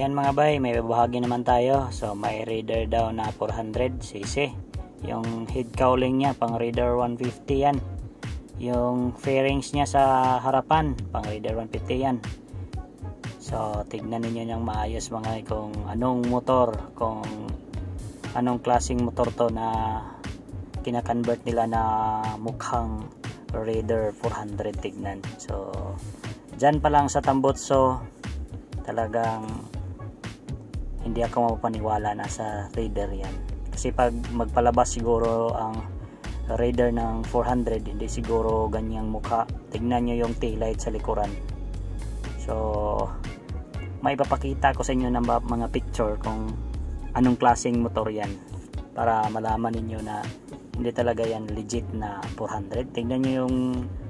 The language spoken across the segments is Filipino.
ayan mga bay, may bahagi naman tayo. So may Raider daw na 400cc. Yung head cowling niya pang Raider 150 yan. Yung fairings niya sa harapan pang Raider 150 yan. So tignan niyo nang maayos mga kung anong motor, kung anong klaseng motor to na kina-convert nila na mukhang Raider 400 tignan. So dyan pa lang sa Tambotso talagang hindi ako mapaniwala na sa Raider yan. Kasi pag magpalabas siguro ang Raider ng 400 hindi siguro ganyang mukha. Tignan nyo yung taillight sa likuran. So may papakita ko sa inyo ng mga picture kung anong klaseng motor yan para malaman ninyo na hindi talaga yan legit na 400. Tignan nyo yung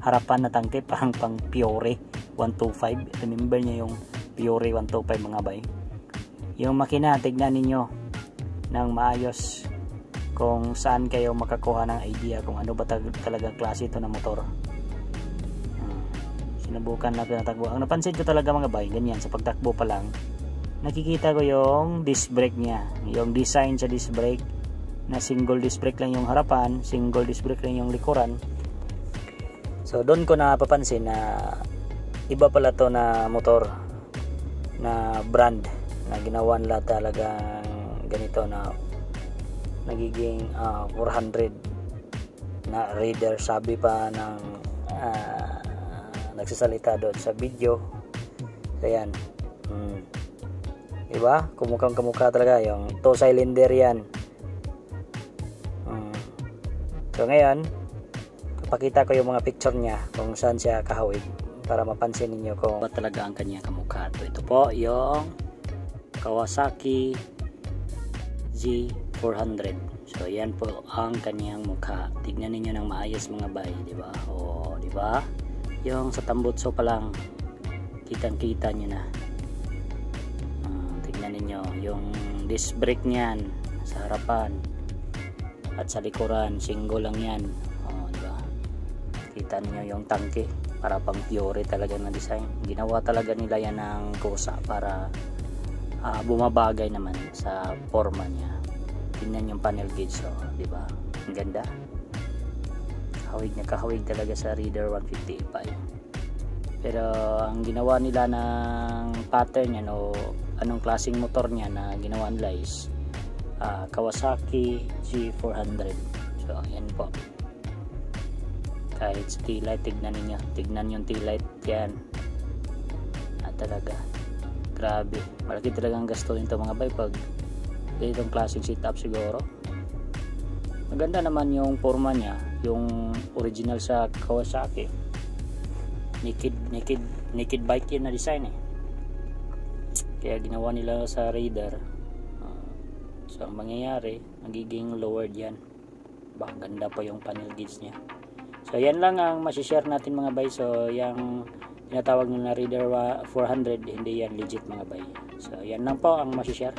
harapan na tangke pang Fiore 125. Remember nyo yung Fiore 125 mga bay. Yung makina tignan ninyo ng maayos kung saan kayo makakuha ng idea kung ano ba talagang klase ito na motor. Sinubukan natin na takbo. Ang napansin ko talaga mga bay, ganyan sa pagtakbo pa lang nakikita ko yung disc brake nya, yung design sa disc brake na single disc brake lang yung harapan, single disc brake lang yung likuran. So doon ko napapansin na iba pala to na motor na brand na ginawa nila talagang ganito na nagiging 400 na Raider. Sabi pa ng nagsasalita doon sa video. So yan, diba? Kumukhang kamukha talaga yung 2 cylinder yan. So ngayon papakita ko yung mga picture niya kung saan siya kahawig para mapansin niyo kung ba talaga ang kanya kamukha. Ito po yung Kawasaki Z400. So yan po ang kanyang mukha. Tignan niyo ng maayos mga bay, di ba? Oh, di ba? Yung sa Tambotso pa lang kitang-kita niyo na. Tignan niyo yung disc brake niyan sa harapan at sa likuran, single lang yan. Oh, di ba? Kita niyo yung tangke para pang Fiore talaga na design. Ginawa talaga nila yan ng kusa para bumabagay naman sa forma niya. Tingnan yung panel gauge, so, di ba? Ang ganda. Kahawig na kahawig talaga sa Raider 150i. Pero ang ginawa nila ng pattern niya o anong klaseng motor niya na ginawa nila is Kawasaki Z400. So yan po. Kahit sa taillight, tignan ninyo, tignan yung taillight yan. Talaga grabe, malaki talagang gasto nito mga bay pag itong classic setup siguro. Maganda naman yung forma niya, yung original sa Kawasaki. Naked bike yun na design eh. Kaya ginawa nila sa Raider. So ang mangyayari, magiging lowered yan. Ganda pa yung panel gauge niya. So yan lang ang masishare natin mga bay. So yung tinatawag nila na Raider 400 hindi yan legit mga bay. So yan lang po ang masishare.